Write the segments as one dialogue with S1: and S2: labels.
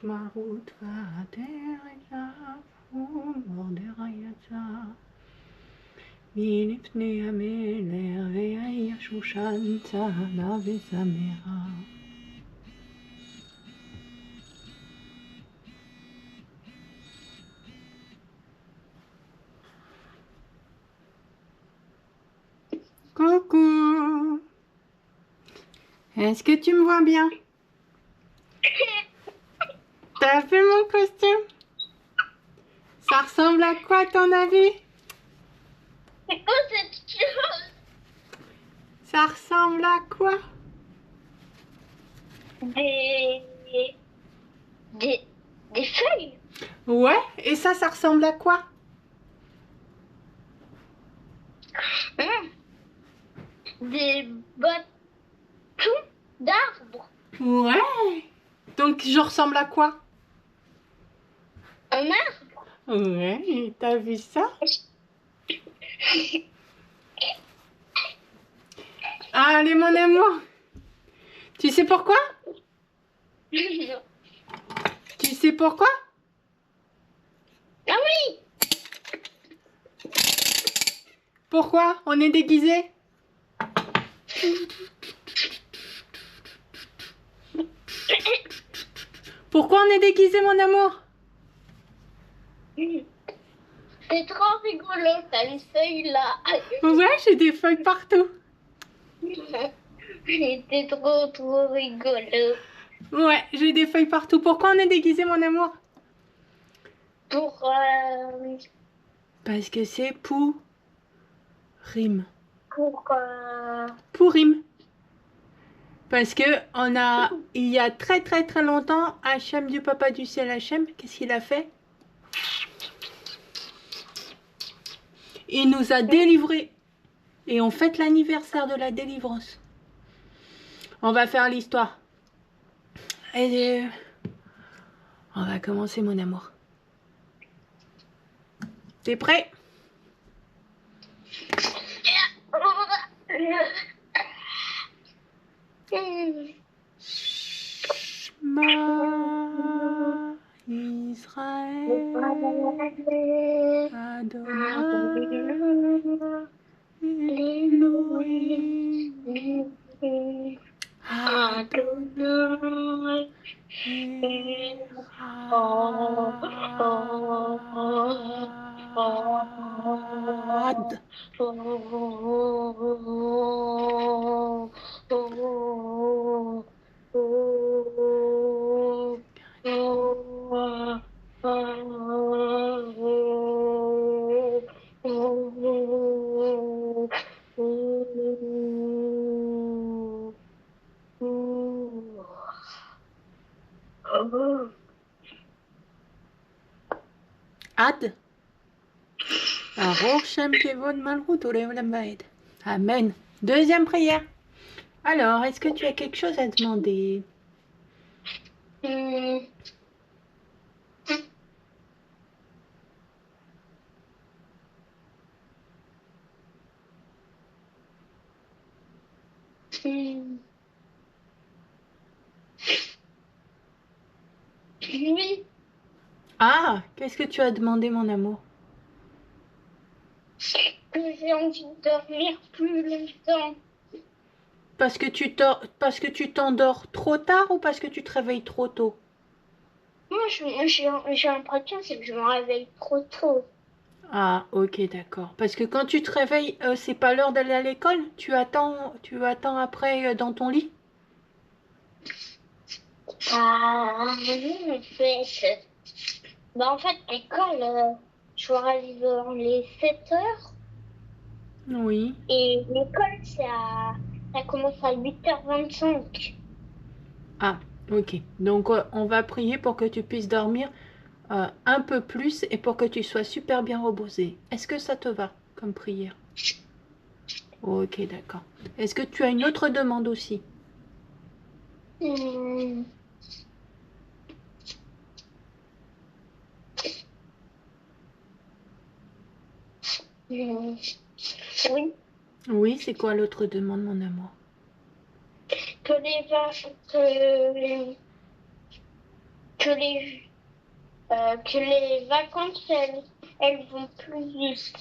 S1: מערות והדרך ומרדכי מלפני המלך והיה שושן צהלה וזמרה. Coucou. Est-ce que tu me vois bien? T'as vu mon costume? Ça ressemble à quoi à ton avis?
S2: C'est quoi cette chose?
S1: Ça ressemble à quoi?
S2: Des feuilles.
S1: Ouais, et ça ressemble à quoi?
S2: Des bâtons d'arbres.
S1: Ouais. Donc je ressemble à quoi?
S2: Un arbre.
S1: Ouais, t'as vu ça? Allez mon amour. Tu sais pourquoi?
S2: Non.
S1: Tu sais pourquoi?
S2: Ah oui.
S1: Pourquoi on est déguisé? Pourquoi on est déguisé mon amour?
S2: C'est trop rigolo, t'as une feuille là.
S1: Ouais, j'ai des feuilles partout.
S2: C'était trop rigolo.
S1: Ouais, j'ai des feuilles partout. Pourquoi on est déguisé mon amour?
S2: Pour
S1: Parce que c'est pour rime.
S2: pour
S1: Pourim. Parce que il y a très longtemps, Hachem du Papa du Ciel Hachem, qu'est-ce qu'il a fait? Il nous a délivrés. Et on fête l'anniversaire de la délivrance. On va faire l'histoire. Et on va commencer mon amour. T'es prêt? Shema Israël Adonai Elohim Adonai Echad. Ad. Baruch Shem Kevod Malchut Olam Vaed. Amen. Deuxième prière. Alors, est-ce que tu as quelque chose à demander?
S2: Oui.
S1: Ah, qu'est-ce que tu as demandé, mon amour?
S2: J'ai envie de dormir plus longtemps.
S1: Parce que tu t'endors trop tard ou parce que tu te réveilles trop tôt?
S2: Moi, j'ai l'impression que je me réveille trop tôt.
S1: Ah, ok, d'accord. Parce que quand tu te réveilles, c'est pas l'heure d'aller à l'école? Tu attends après dans ton lit?
S2: Ah, non, en fait. En fait, l'école, je arrive vers les 7 heures.
S1: Oui.
S2: Et l'école, ça commence à 8h25.
S1: Ah, ok. Donc, on va prier pour que tu puisses dormir un peu plus et pour que tu sois super bien reposé. Est-ce que ça te va comme prière? Ok, d'accord. Est-ce que tu as une autre demande aussi?
S2: Hmm. Hmm. Oui,
S1: Oui, c'est quoi l'autre demande, mon amour?
S2: que les vaches, que que les vacances, elles vont plus vite.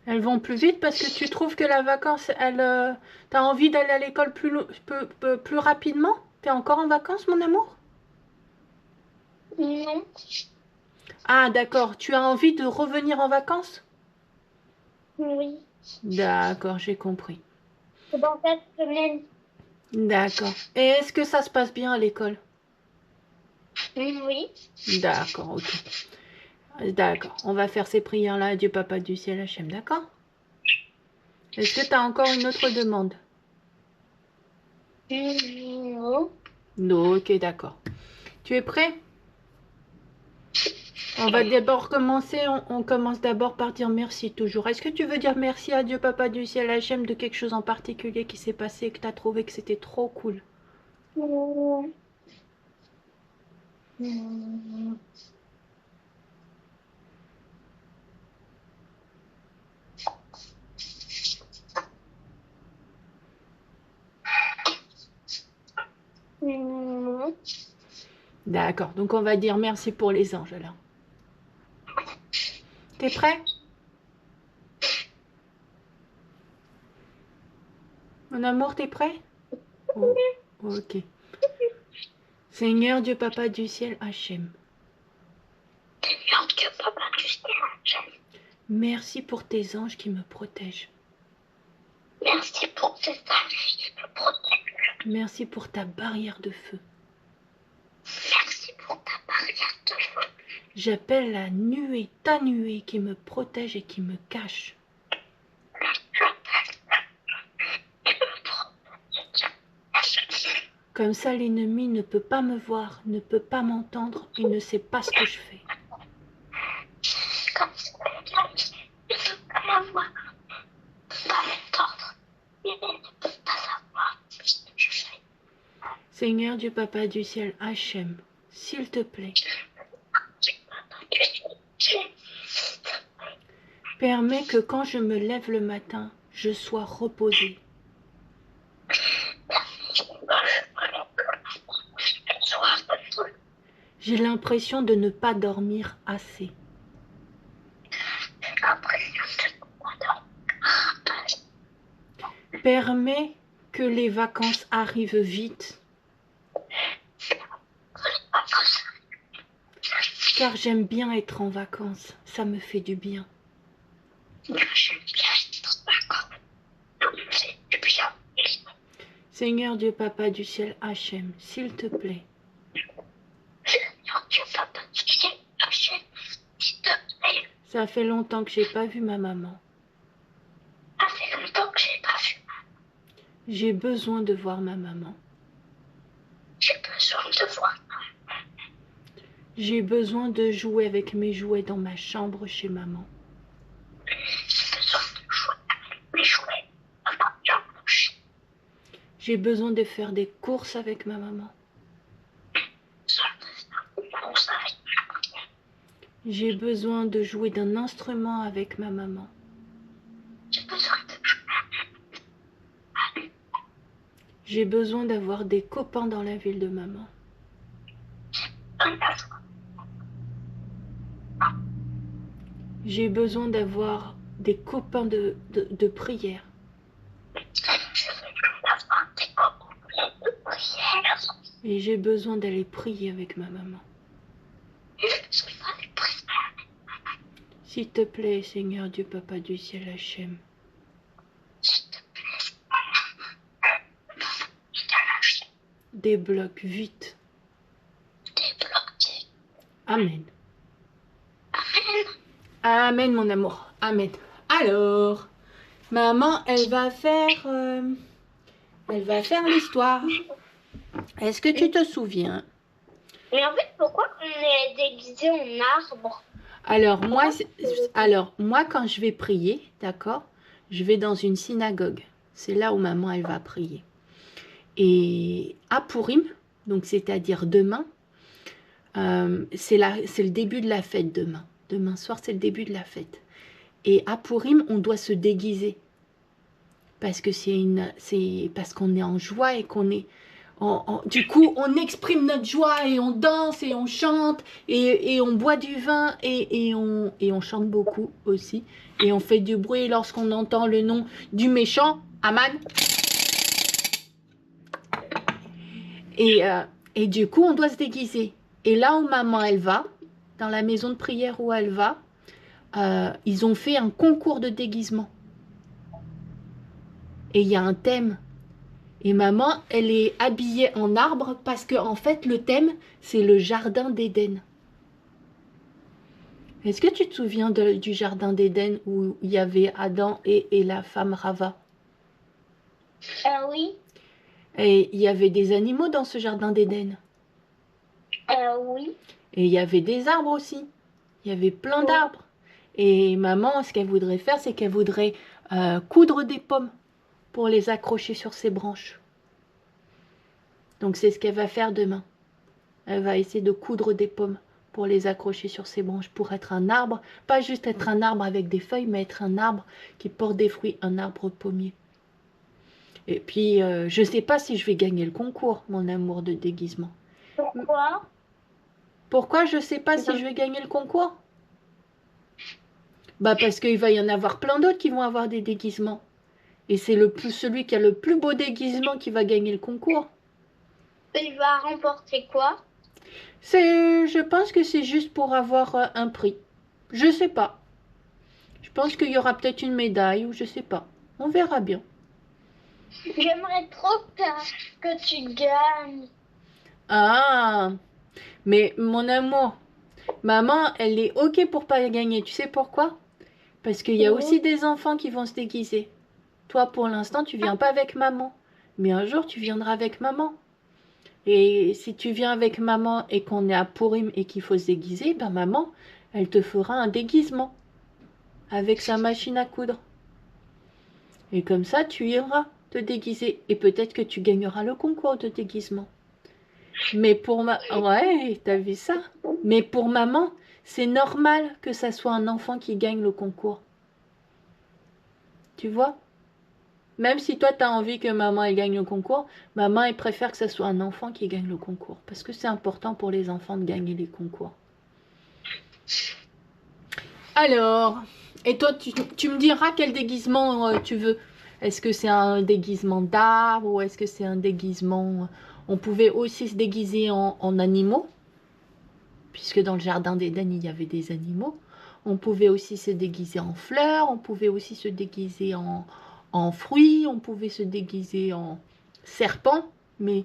S1: Elles vont plus vite parce que tu trouves que la vacance, t'as envie d'aller à l'école plus rapidement? T'es encore en vacances, mon amour?
S2: Non,
S1: Ah, d'accord. Tu as envie de revenir en vacances?
S2: oui.
S1: D'accord, j'ai compris.
S2: C'est dans cette semaine.
S1: D'accord. Et est-ce que ça se passe bien à l'école?
S2: Oui.
S1: D'accord, ok. D'accord. On va faire ces prières-là à Dieu Papa du ciel Hachem, d'accord? Est-ce que tu as encore une autre demande?
S2: Non.
S1: Non, ok, d'accord. Tu es prêt? On va d'abord commencer, on commence d'abord par dire merci toujours. Est-ce que tu veux dire merci à Dieu Papa du ciel Hachem de quelque chose en particulier qui s'est passé et que tu as trouvé que c'était trop cool?
S2: Non.
S1: D'accord, donc on va dire merci pour les anges alors. T'es prêt? Mon amour, t'es prêt? Oh, ok. Seigneur Dieu Papa du ciel Hachem,
S2: Seigneur Dieu Papa du ciel Hachem,
S1: merci pour tes anges qui me protègent.
S2: merci pour tes anges qui me protègent.
S1: Merci pour ta barrière de feu.
S2: Merci pour ta barrière de feu.
S1: J'appelle la nuée, ta nuée qui me protège et qui me cache. Comme ça, l'ennemi ne peut pas me voir, ne peut pas m'entendre, il ne sait pas ce que je fais.
S2: Comme ça, l'ennemi ne peut pas m'avoir, ne peut pas m'entendre, il ne peut pas savoir ce que je fais.
S1: Seigneur Dieu Papa du ciel, Hachem, s'il te plaît, permets que quand je me lève le matin, je sois reposée. J'ai l'impression de ne pas dormir assez. Permets que les vacances arrivent vite. Car j'aime bien être en vacances, ça me fait du bien. Seigneur Dieu Papa du ciel, Hachem, s'il te plaît, ça fait longtemps que j'ai pas vu ma maman. J'ai besoin de voir ma maman. J'ai besoin de jouer avec mes jouets dans ma chambre chez maman. J'ai besoin de faire des courses avec ma maman. J'ai besoin de jouer d'un instrument avec ma maman. J'ai besoin d'avoir des copains dans la ville de maman. J'ai besoin d'avoir des copains de prière. Et j'ai besoin d'aller prier avec ma maman. S'il te plaît, Seigneur Dieu Papa du ciel, Hachem. Débloque vite. Amen. Amen, mon amour. Amen. Alors, maman, elle va faire l'histoire. Est-ce que tu te souviens?
S2: Mais en fait, pourquoi on est déguisé en arbre?
S1: Alors, moi, quand je vais prier, d'accord, je vais dans une synagogue. C'est là où maman, elle va prier. Et à Pourim, donc c'est-à-dire demain, c'est le début de la fête demain. Demain soir, c'est le début de la fête. Et à Pourim, on doit se déguiser. Parce que parce qu'on est en joie et Du coup, on exprime notre joie et on danse et on chante et on boit du vin et on chante beaucoup aussi. Et on fait du bruit lorsqu'on entend le nom du méchant, Aman. Et du coup, on doit se déguiser. Et là où maman, elle va, dans la maison de prière où elle va, ils ont fait un concours de déguisement. Et il y a un thème. Et maman, elle est habillée en arbre parce que en fait, le thème, c'est le jardin d'Éden. Est-ce que tu te souviens du jardin d'Éden où il y avait Adam et la femme Rava?
S2: Oui.
S1: Et il y avait des animaux dans ce jardin d'Éden.
S2: Oui.
S1: Et il y avait des arbres aussi. Il y avait plein d'arbres. Et maman, ce qu'elle voudrait faire, c'est qu'elle voudrait coudre des pommes pour les accrocher sur ses branches. Donc c'est ce qu'elle va faire demain. Elle va essayer de coudre des pommes pour les accrocher sur ses branches, pour être un arbre, pas juste être un arbre avec des feuilles, mais être un arbre qui porte des fruits, un arbre pommier. Et puis, je ne sais pas si je vais gagner le concours, mon amour de déguisement.
S2: Pourquoi?
S1: Pourquoi je ne sais pas si je vais gagner le concours? Bah parce qu'il va y en avoir plein d'autres qui vont avoir des déguisements. Et c'est celui qui a le plus beau déguisement qui va gagner le concours.
S2: Il va remporter quoi?
S1: Je pense que c'est juste pour avoir un prix. Je sais pas. Je pense qu'il y aura peut-être une médaille ou je sais pas. On verra bien.
S2: J'aimerais trop que tu gagnes.
S1: Ah, mais mon amour, maman, elle est ok pour pas gagner. Tu sais pourquoi? Parce qu'il y a aussi des enfants qui vont se déguiser. Toi, pour l'instant, tu viens pas avec maman. Mais un jour, tu viendras avec maman. Et si tu viens avec maman et qu'on est à Pourim et qu'il faut se déguiser, ben maman, elle te fera un déguisement avec sa machine à coudre. Et comme ça, tu iras te déguiser. Et peut-être que tu gagneras le concours de déguisement. Mais pour Ouais, t'as vu ça? Mais pour maman, c'est normal que ça soit un enfant qui gagne le concours. Tu vois? Même si toi, tu as envie que maman elle gagne le concours, maman elle préfère que ce soit un enfant qui gagne le concours. Parce que c'est important pour les enfants de gagner les concours. Alors, et toi, tu me diras quel déguisement tu veux. Est-ce que c'est un déguisement d'arbre ou est-ce que c'est un déguisement... On pouvait aussi se déguiser en animaux, puisque dans le jardin d'Éden, il y avait des animaux. On pouvait aussi se déguiser en fleurs, on pouvait aussi se déguiser en fruits, on pouvait se déguiser en serpent, mais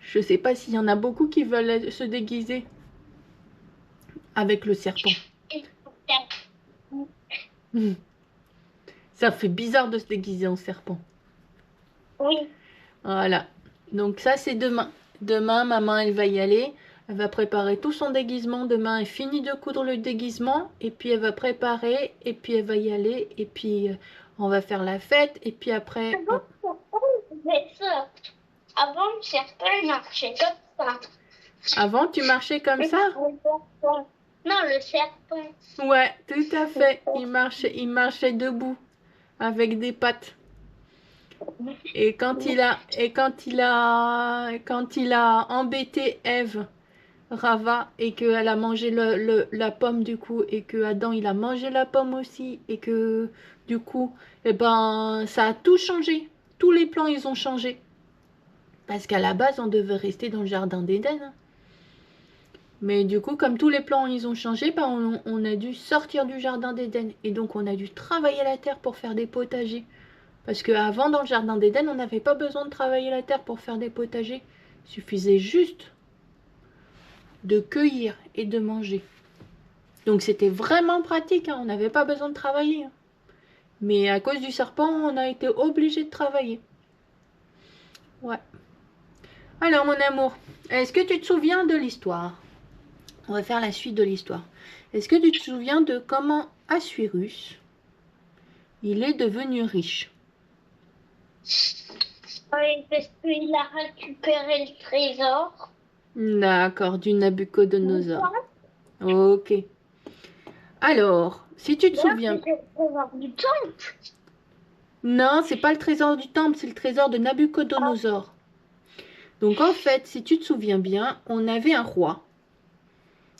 S1: je ne sais pas s'il y en a beaucoup qui veulent se déguiser avec le serpent. Ça fait bizarre de se déguiser en serpent.
S2: Oui.
S1: Voilà. Donc ça, c'est demain. Demain, maman, elle va y aller. Elle va préparer tout son déguisement. Demain, elle finit de coudre le déguisement. Et puis, elle va préparer. Et puis, elle va y aller. Et puis, on va faire la fête. Et puis après...
S2: Avant, le serpent, il marchait comme ça.
S1: Avant, tu marchais comme ça?
S2: Non, le serpent.
S1: Ouais, tout à fait. Il marchait debout. Avec des pattes. Et quand il a embêté Ève, Rava, et qu'elle a mangé la pomme du coup, et que Adam il a mangé la pomme aussi, et que du coup, eh ben, ça a tout changé. Tous les plans ils ont changé. Parce qu'à la base, on devait rester dans le jardin d'Éden. Mais du coup, comme tous les plans ils ont changé, ben, on a dû sortir du jardin d'Éden. Et donc on a dû travailler la terre pour faire des potagers. Parce qu'avant, dans le jardin d'Éden, on n'avait pas besoin de travailler la terre pour faire des potagers. Il suffisait juste de cueillir et de manger. Donc c'était vraiment pratique, hein, on n'avait pas besoin de travailler. Hein. Mais à cause du serpent, on a été obligé de travailler. Ouais. Alors mon amour, est-ce que tu te souviens de l'histoire? On va faire la suite de l'histoire. Est-ce que tu te souviens de comment Assuérus, il est devenu riche?
S2: Oui, parce qu'il a récupéré le trésor.
S1: D'accord, du Nabucodonosor. Ok. Alors, si tu te souviens...
S2: C'est le trésor du temple.
S1: Non, c'est pas le trésor du temple, c'est le trésor de Nabucodonosor. Donc en fait, si tu te souviens bien, on avait un roi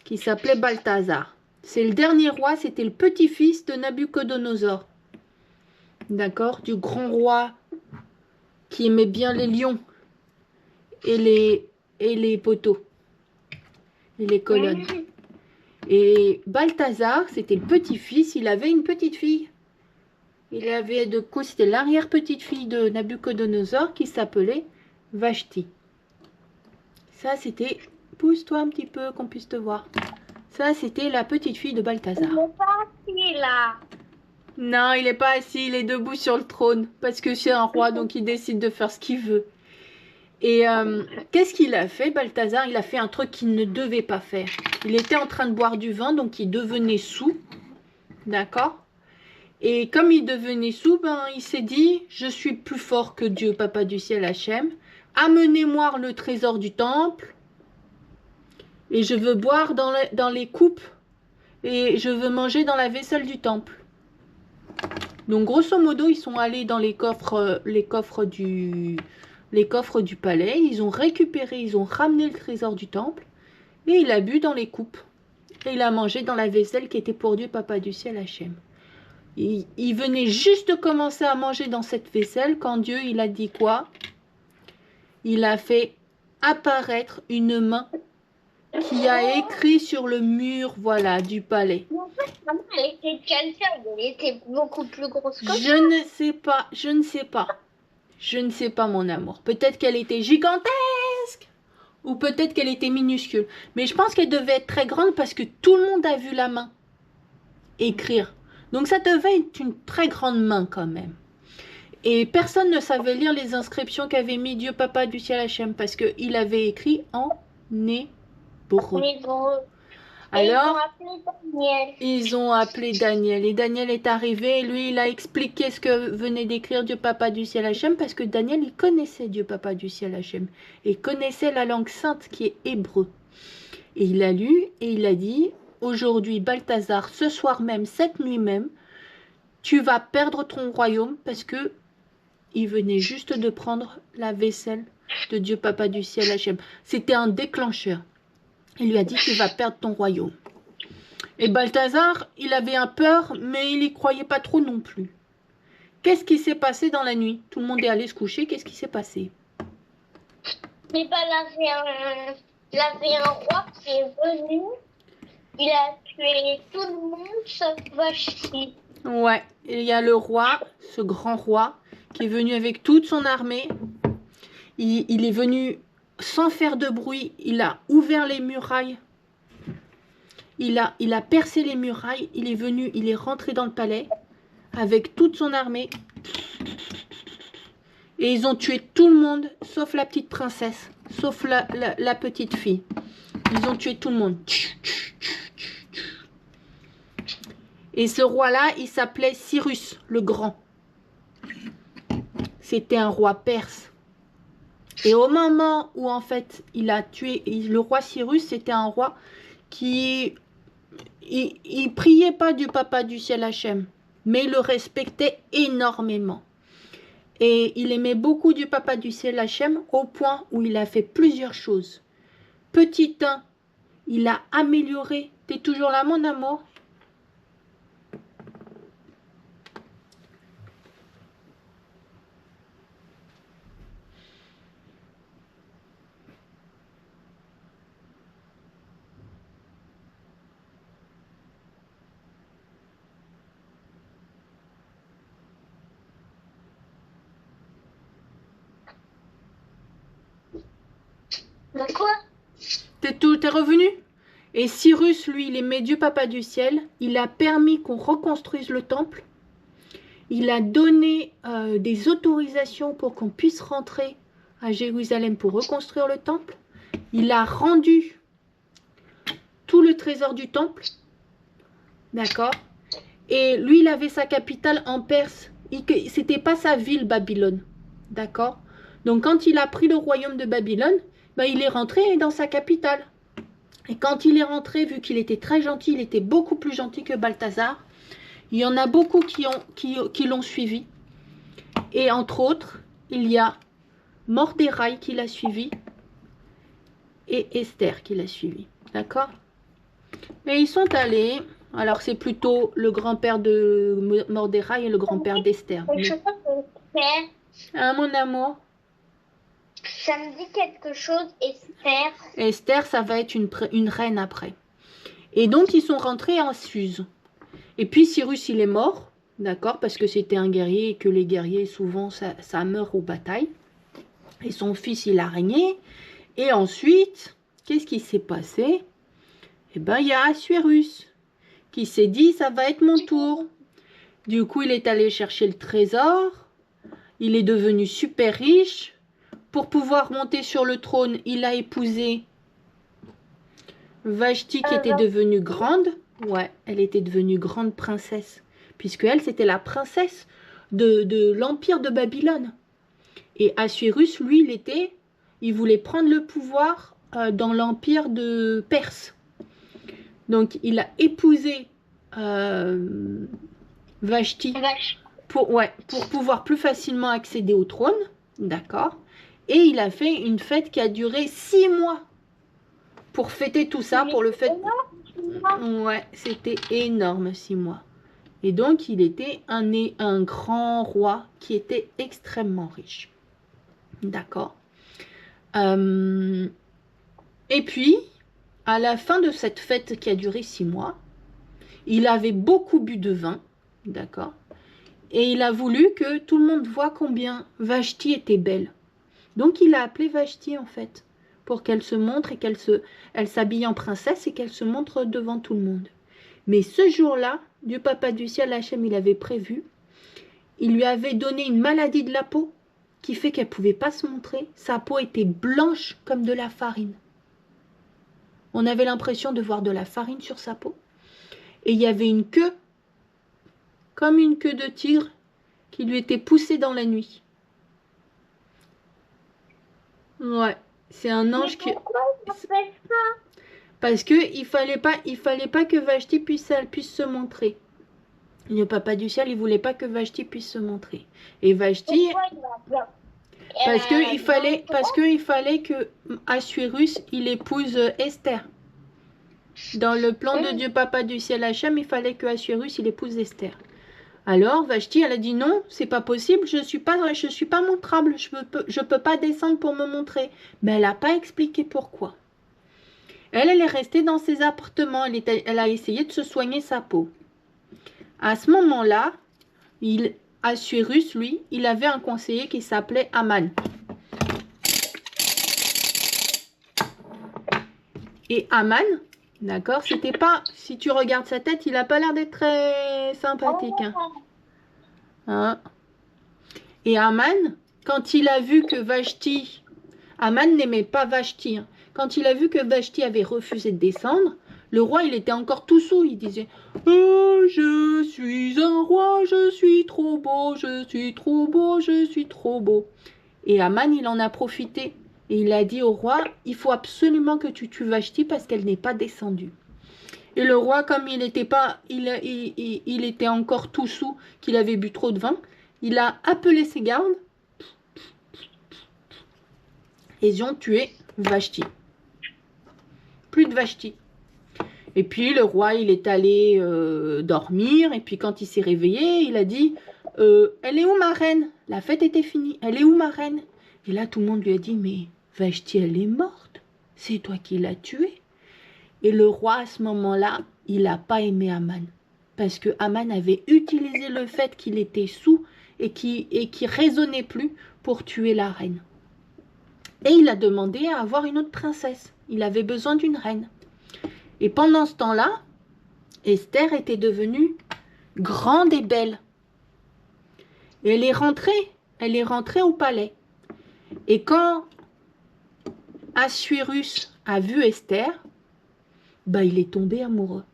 S1: qui s'appelait Balthazar. C'est le dernier roi, c'était le petit-fils de Nabuchodonosor. D'accord? Du grand roi qui aimait bien les lions et les poteaux et les colonnes. Et Balthazar, c'était le petit-fils, il avait une petite fille. Il avait de coup, c'était l'arrière-petite-fille de Nabuchodonosor qui s'appelait Vashti. Ça, c'était... Pousse-toi un petit peu qu'on puisse te voir. Ça, c'était la petite fille de Balthazar.
S2: Il n'est pas assis là.
S1: Non, il n'est pas assis, il est debout sur le trône. Parce que c'est un roi, donc il décide de faire ce qu'il veut. Et qu'est-ce qu'il a fait, Balthazar? Il a fait un truc qu'il ne devait pas faire. Il était en train de boire du vin, donc il devenait saoul. D'accord? Et comme il devenait saoul, ben, il s'est dit, je suis plus fort que Dieu, Papa du ciel, Hachem. Amenez-moi le trésor du temple. Et je veux boire dans les coupes. Et je veux manger dans la vaisselle du temple. Donc, grosso modo, ils sont allés dans les coffres du palais. Ils ont récupéré, ils ont ramené le trésor du temple. Et il a bu dans les coupes. Et il a mangé dans la vaisselle qui était pour Dieu, Papa du ciel, Hachem. Il venait juste de commencer à manger dans cette vaisselle quand Dieu, il a dit quoi? Il a fait apparaître une main qui a écrit sur le mur, voilà, du palais.
S2: En fait, maman, elle était quelqu'un, elle était beaucoup plus grosse que
S1: Je ne sais pas, je ne sais pas. Je ne sais pas, mon amour. Peut-être qu'elle était gigantesque ou peut-être qu'elle était minuscule. Mais je pense qu'elle devait être très grande parce que tout le monde a vu la main écrire. Donc ça devait être une très grande main quand même. Et personne ne savait lire les inscriptions qu'avait mis Dieu Papa du ciel Hachem parce qu'il avait écrit en hébreu. Alors, ils ont appelé Daniel. Et Daniel est arrivé et lui, il a expliqué ce que venait d'écrire Dieu Papa du ciel Hachem parce que Daniel, il connaissait Dieu Papa du ciel Hachem. Et connaissait la langue sainte qui est hébreu. Et il a lu et il a dit, aujourd'hui, Balthazar, ce soir même, cette nuit même, tu vas perdre ton royaume parce que il venait juste de prendre la vaisselle de Dieu Papa du ciel Hachem. C'était un déclencheur. Il lui a dit, tu vas perdre ton royaume. Et Balthazar, il avait un peur, mais il n'y croyait pas trop non plus. Qu'est-ce qui s'est passé dans la nuit? Tout le monde est allé se coucher, qu'est-ce qui s'est passé?
S2: Mais ben, il avait un roi qui est venu, il a tué tout le monde sauf Vashti.
S1: Ouais, il y a le roi, ce grand roi, qui est venu avec toute son armée. Il est venu sans faire de bruit, il a ouvert les murailles. Il a percé les murailles, il est venu, il est rentré dans le palais avec toute son armée. Et ils ont tué tout le monde, sauf la petite princesse, sauf la petite fille. Ils ont tué tout le monde. Et ce roi-là, il s'appelait Cyrus, le Grand. C'était un roi perse. Et au moment où, en fait, il a tué... Le roi Cyrus, c'était un roi qui... Il priait pas du Papa du ciel Hachem, mais il le respectait énormément. Et il aimait beaucoup du Papa du ciel Hachem au point où il a fait plusieurs choses. Petit 1, il a amélioré... T'es toujours là, mon amour?
S2: De quoi?
S1: T'es revenu? Et Cyrus, lui, il aimait Dieu Papa du ciel. Il a permis qu'on reconstruise le temple. Il a donné des autorisations pour qu'on puisse rentrer à Jérusalem pour reconstruire le temple. Il a rendu tout le trésor du temple. D'accord? Et lui, il avait sa capitale en Perse. C'était pas sa ville, Babylone. D'accord? Donc, quand il a pris le royaume de Babylone, ben, il est rentré dans sa capitale. Et quand il est rentré, vu qu'il était très gentil, il était beaucoup plus gentil que Balthazar. Il y en a beaucoup qui l'ont suivi. Et entre autres, il y a Mordéraï qui l'a suivi. et Esther qui l'a suivi. D'accord? Et ils sont allés. Alors, c'est plutôt le grand-père de Mordechai et le grand-père d'Esther.
S2: quelque chose, Esther.
S1: Ah, mon amour.
S2: Ça me dit quelque chose, Esther.
S1: Esther, ça va être une reine après. Et donc, ils sont rentrés en Suse. Et puis, Cyrus, il est mort. D'accord? Parce que c'était un guerrier et que les guerriers, souvent, ça meurt aux batailles. Et son fils, il a régné. Et ensuite, qu'est-ce qui s'est passé? Eh bien, il y a Assuérus qui s'est dit, ça va être mon tour. Du coup, il est allé chercher le trésor. Il est devenu super riche. Pour pouvoir monter sur le trône, il a épousé Vashti qui était devenue grande. Ouais, elle était devenue grande princesse. Puisque elle, c'était la princesse de l'empire de Babylone. Et Assuérus, lui, il voulait prendre le pouvoir dans l'empire de Perse. Donc, il a épousé Vashti pour pouvoir plus facilement accéder au trône. D'accord? Et il a fait une fête qui a duré 6 mois pour fêter tout ça, pour le fait... Ouais, c'était énorme, 6 mois. Et donc, il était un grand roi qui était extrêmement riche. D'accord. Et puis, à la fin de cette fête qui a duré 6 mois, il avait beaucoup bu de vin, d'accord, et il a voulu que tout le monde voit combien Vashti était belle. Donc, il a appelé Vashti, en fait, pour qu'elle se montre et elle s'habille en princesse et qu'elle se montre devant tout le monde. Mais ce jour-là, Dieu Papa du ciel, Hachem, il avait prévu, il lui avait donné une maladie de la peau qui fait qu'elle ne pouvait pas se montrer. Sa peau était blanche comme de la farine. On avait l'impression de voir de la farine sur sa peau. Et il y avait une queue, comme une queue de tigre, qui lui était poussée dans la nuit. Ouais, c'est un ange qui... Parce qu'il fallait pas que Vashti puisse se montrer. Le Papa du ciel, il voulait pas que Vashti puisse se montrer. Et Vashti... Parce qu'il fallait que Assuérus, il épouse Esther. Dans le plan de Dieu Papa du ciel Hachem, il fallait que Assuérus, il épouse Esther. Alors, Vashti, elle a dit non, c'est pas possible, je suis pas montrable, je peux pas descendre pour me montrer. Mais elle n'a pas expliqué pourquoi. Elle est restée dans ses appartements, elle a essayé de se soigner sa peau. À ce moment-là, Assuérus, lui, il avait un conseiller qui s'appelait Aman. Et Aman, d'accord, c'était pas... Si tu regardes sa tête, il n'a pas l'air d'être très sympathique. Hein. Et Aman, quand il a vu que Vashti... Aman n'aimait pas Vashti. Hein. Quand il a vu que Vashti avait refusé de descendre, le roi, il était encore tout saoul. Il disait « je suis un roi, je suis trop beau, je suis trop beau, je suis trop beau. » Et Aman, il en a profité. Et il a dit au roi, il faut absolument que tu tues Vashti parce qu'elle n'est pas descendue. Et le roi, comme il était encore tout saoul, qu'il avait bu trop de vin, il a appelé ses gardes et ils ont tué Vashti. Plus de Vashti. Et puis le roi, il est allé dormir. Et puis quand il s'est réveillé, il a dit, elle est où ma reine? La fête était finie. Elle est où ma reine? Et là, tout le monde lui a dit, mais Vashti, elle est morte. C'est toi qui l'as tuée. Et le roi, à ce moment-là, il n'a pas aimé Aman. Parce que Aman avait utilisé le fait qu'il était saoul et qui raisonnait plus pour tuer la reine. Et il a demandé à avoir une autre princesse. Il avait besoin d'une reine. Et pendant ce temps-là, Esther était devenue grande et belle. Et elle est rentrée au palais. Et quand Assuérus a vu Esther, il est tombé amoureux.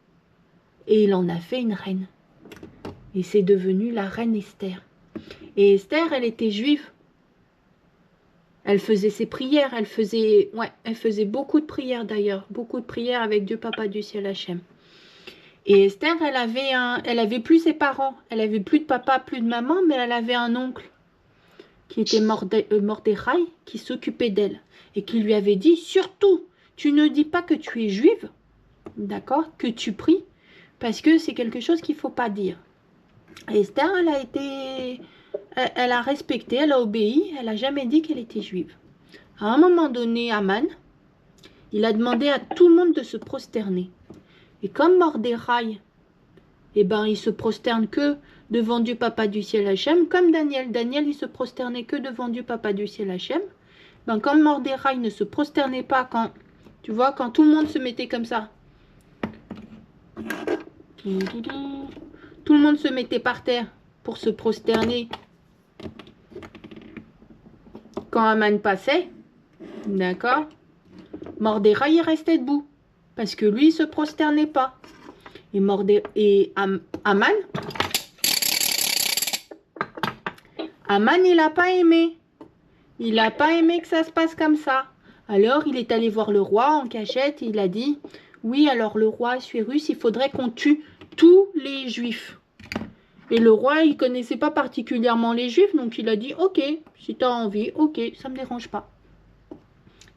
S1: Et il en a fait une reine. Et c'est devenu la reine Esther. Et Esther, elle était juive. Elle faisait ses prières, elle faisait beaucoup de prières d'ailleurs, beaucoup de prières avec Dieu Papa du ciel Hachem. Et Esther, elle avait plus ses parents, elle avait plus de papa, plus de maman, mais elle avait un oncle qui était Mordechai, qui s'occupait d'elle et qui lui avait dit surtout, tu ne dis pas que tu es juive, d'accord, que tu pries, parce que c'est quelque chose qu'il ne faut pas dire. Et Esther, elle a respecté, elle a obéi, elle n'a jamais dit qu'elle était juive. À un moment donné, Aman, il a demandé à tout le monde de se prosterner. Et comme Mordechai, eh ben, il se prosterne que devant Dieu Papa du ciel Hachem, comme Daniel. Daniel, il se prosternait que devant Dieu Papa du ciel Hachem. Ben, comme Mordechai ne se prosternait pas quand, tu vois, quand tout le monde se mettait comme ça. Tout le monde se mettait par terre pour se prosterner quand Aman passait. D'accord? Mordechai, il restait debout. Parce que lui, il se prosternait pas. Et Aman, il n'a pas aimé. Il n'a pas aimé que ça se passe comme ça. Alors, il est allé voir le roi en cachette et il a dit, oui, alors le roi Assuérus, il faudrait qu'on tue tous les juifs. Et le roi, il connaissait pas particulièrement les juifs, donc il a dit, ok, si tu as envie, ok, ça me dérange pas.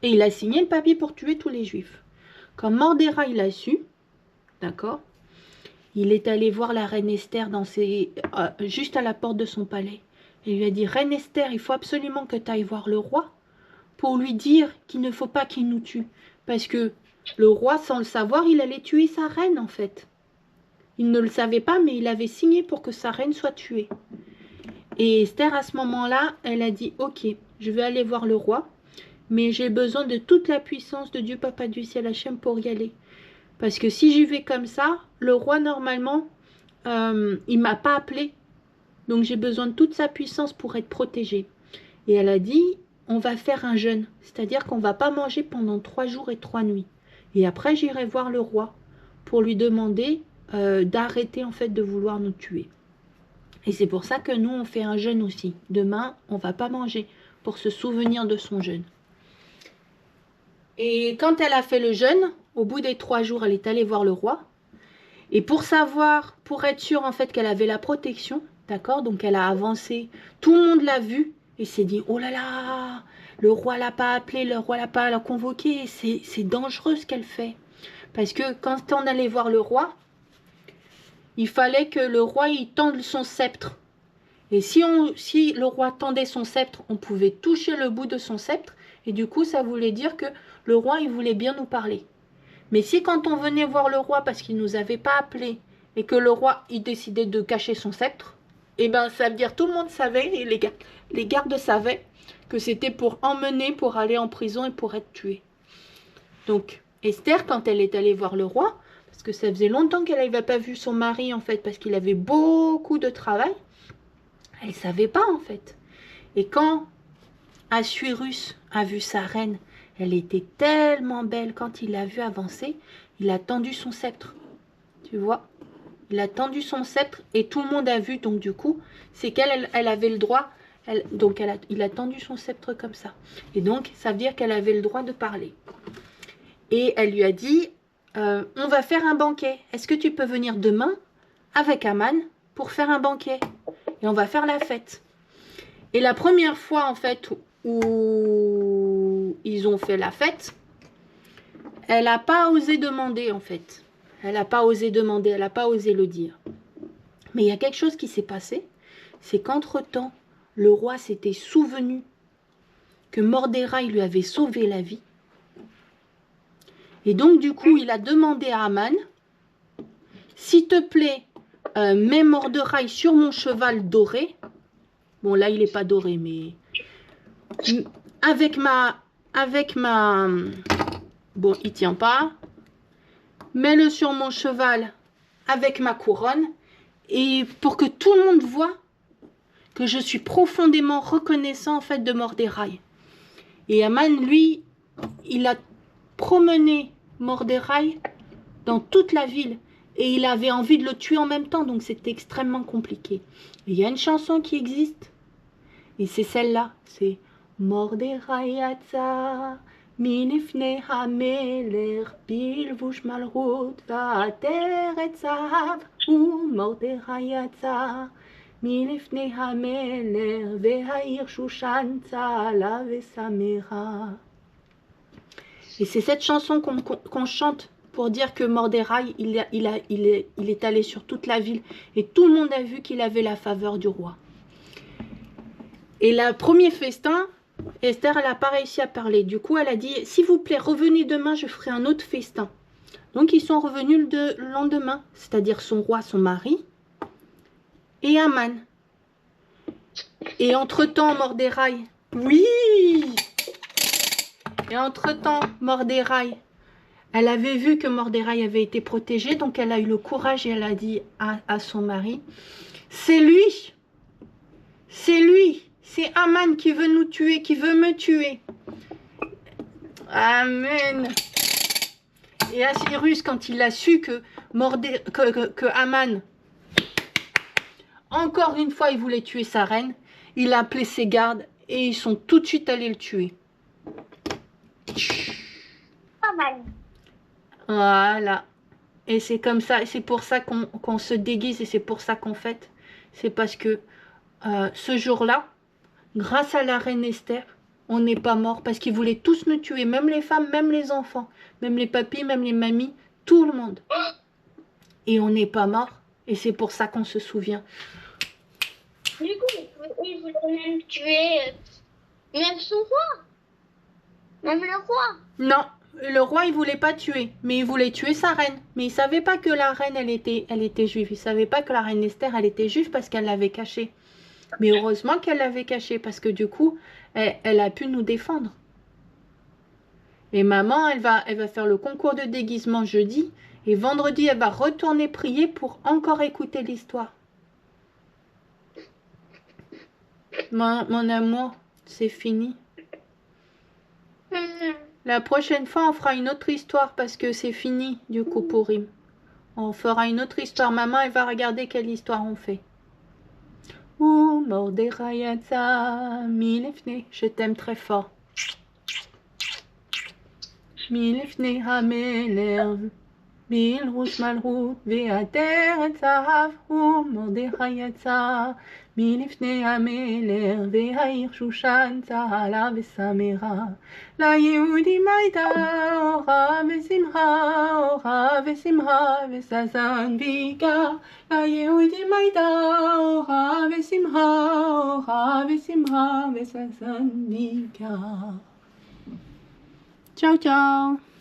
S1: Et il a signé le papier pour tuer tous les juifs. Quand Mordechai il a su, d'accord, il est allé voir la reine Esther juste à la porte de son palais. Il lui a dit, reine Esther, il faut absolument que tu ailles voir le roi pour lui dire qu'il ne faut pas qu'il nous tue. Parce que le roi, sans le savoir, il allait tuer sa reine en fait. Il ne le savait pas, mais il avait signé pour que sa reine soit tuée. Et Esther, à ce moment-là, elle a dit, ok, je vais aller voir le roi, mais j'ai besoin de toute la puissance de Dieu Papa du ciel Hachem pour y aller. Parce que si j'y vais comme ça, le roi, normalement, il m'a pas appelé. Donc j'ai besoin de toute sa puissance pour être protégée. Et elle a dit, on va faire un jeûne. C'est-à-dire qu'on ne va pas manger pendant 3 jours et 3 nuits. Et après, j'irai voir le roi pour lui demander d'arrêter en fait de vouloir nous tuer. Et c'est pour ça que nous, on fait un jeûne aussi. Demain, on ne va pas manger pour se souvenir de son jeûne. Et quand elle a fait le jeûne, au bout des 3 jours, elle est allée voir le roi. Et pour savoir, pour être sûre en fait qu'elle avait la protection, d'accord, donc elle a avancé, tout le monde l'a vue et s'est dit, oh là là, le roi l'a pas appelé, le roi l'a pas convoqué, c'est dangereux ce qu'elle fait. Parce que quand on allait voir le roi, il fallait que le roi il tende son sceptre. Et si le roi tendait son sceptre, on pouvait toucher le bout de son sceptre. Et du coup, ça voulait dire que le roi, il voulait bien nous parler. Mais si quand on venait voir le roi parce qu'il ne nous avait pas appelé et que le roi, il décidait de cacher son sceptre, eh ben, ça veut dire tout le monde savait, et les gardes savaient que c'était pour emmener, pour aller en prison et pour être tué. Donc, Esther, quand elle est allée voir le roi, parce que ça faisait longtemps qu'elle n'avait pas vu son mari, en fait, parce qu'il avait beaucoup de travail, elle ne savait pas, en fait. Et quand Assuérus a vu sa reine, elle était tellement belle, quand il l'a vue avancer, il a tendu son sceptre. Tu vois? Il a tendu son sceptre et tout le monde a vu, donc du coup, c'est qu'elle elle avait le droit, il a tendu son sceptre comme ça. Et donc, ça veut dire qu'elle avait le droit de parler. Et elle lui a dit, on va faire un banquet. Est-ce que tu peux venir demain avec Aman pour faire un banquet? Et on va faire la fête. Et la première fois, en fait, où ils ont fait la fête, elle n'a pas osé demander, en fait. Elle n'a pas osé demander, elle n'a pas osé le dire. Mais il y a quelque chose qui s'est passé, c'est qu'entre-temps, le roi s'était souvenu que Mordechai lui avait sauvé la vie. Et donc, du coup, il a demandé à Aman, s'il te plaît, mets Mordechai sur mon cheval doré. Bon, là, il n'est pas doré, mais avec ma... Bon, il tient pas. Mets-le sur mon cheval avec ma couronne. Et pour que tout le monde voit que je suis profondément reconnaissant, en fait, de Mordechai. Et Aman, lui, il a promené Mordechai dans toute la ville. Et il avait envie de le tuer en même temps, donc c'était extrêmement compliqué. Et il y a une chanson qui existe. Et c'est celle-là, c'est Mordechai yatsa milifnei hamelech bilvush malchut va'ater et zahav Mordechai yatsa milifnei hamelech ve'ha'ir Shushan tzala ve'samecha. Et c'est cette chanson qu'on chante pour dire que Morderaï, il est allé sur toute la ville et tout le monde a vu qu'il avait la faveur du roi. Et le premier festin, Esther, elle n'a pas réussi à parler. Du coup, elle a dit, s'il vous plaît, revenez demain, je ferai un autre festin. Donc, ils sont revenus le lendemain, c'est-à-dire son roi, son mari, et Aman. Et entre-temps, Morderaï, oui! Et entre-temps, Morderaï, elle avait vu que Morderaï avait été protégé, donc elle a eu le courage et elle a dit à son mari, c'est lui, c'est Aman qui veut nous tuer, qui veut me tuer. Amen. Et Assyrus, quand il a su que Aman, encore une fois, il voulait tuer sa reine, il a appelé ses gardes et ils sont tout de suite allés le tuer.
S2: Pas mal.
S1: Voilà. Et c'est comme ça, c'est pour ça qu'on se déguise et c'est pour ça qu'on fête. C'est parce que ce jour-là, grâce à la reine Esther, on n'est pas mort parce qu'ils voulaient tous nous tuer, même les femmes, même les enfants, même les papis, même les mamies, tout le monde. Et on n'est pas mort et c'est pour ça qu'on se souvient.
S2: Du coup, ils voulaient même tuer même son roi. Même le roi.
S1: Non, le roi, il voulait pas tuer, mais il voulait tuer sa reine. Mais il savait pas que la reine, elle était juive. Il savait pas que la reine Esther, elle était juive parce qu'elle l'avait cachée. Mais heureusement qu'elle l'avait cachée parce que du coup, elle a pu nous défendre. Et maman, elle va faire le concours de déguisement jeudi. Et vendredi, elle va retourner prier pour encore écouter l'histoire. Mon amour, c'est fini. La prochaine fois, on fera une autre histoire parce que c'est fini, du coup, pour Rim. On fera une autre histoire. Maman, elle va regarder quelle histoire on fait. Ouh, Mordechai yatsa milefne. Je t'aime très fort. Milefne hameler. Bilrouch malrout ve'ater etzav. Ouh, Mordechai yatsa milefne hameler. Ve'air shushan tzala ve'samera. La Yehudim הייתה אורה ושמחה וששון ויקר. ליהודים הייתה אורה ושמחה וששון ויקר. צ'או צ'או.